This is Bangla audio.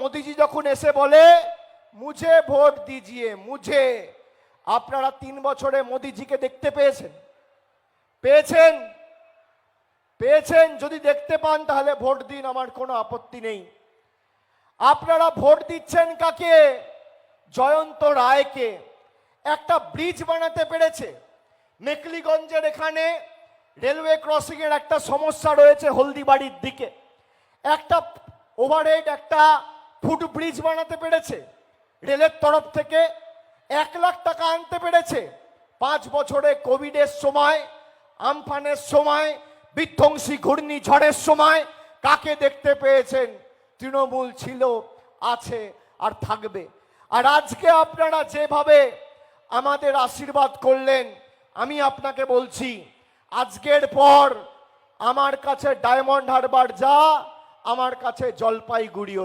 মোদিজি যখন এসে বলে মুঝে ভোট দিজিয়ে মুঝে, আপনারা 3 বছরে মোদিজিকে দেখতে পেয়েছেন? পেয়েছেন? যদি দেখতে পান তাহলে ভোট দিন, আমার কোনো আপত্তি নেই। আপনারা ভোট দিচ্ছেন কাকে? জয়ন্ত রায়কে। একটা ব্রিজ বানাতে পেরেছে মেকলিগঞ্জের এখানে, রেলওয়ে ক্রসিং এর একটা সমস্যা রয়েছে হলদিবাড়ির দিকে, একটা ওভারহেড একটা ফুট ব্রিজ বানাতে পেরেছে রেলের তরফ থেকে, 1 লাখ টাকা আনতে পেরেছে। 5 বছরে কোভিডের সময়, আমফানের সময়, বিধ্বংসী ঘূর্ণিঝড়ের সময় কাকে দেখতে পেয়েছেন? তৃণমূল ছিল, আছে আর থাকবে। আর আজকে আপনারা যেভাবে আমাদের আশীর্বাদ করলেন, আমি আপনাকে বলছি আজকের পর আমার কাছে ডায়মন্ড হারবার যা, আমার কাছে জলপাইগুড়িও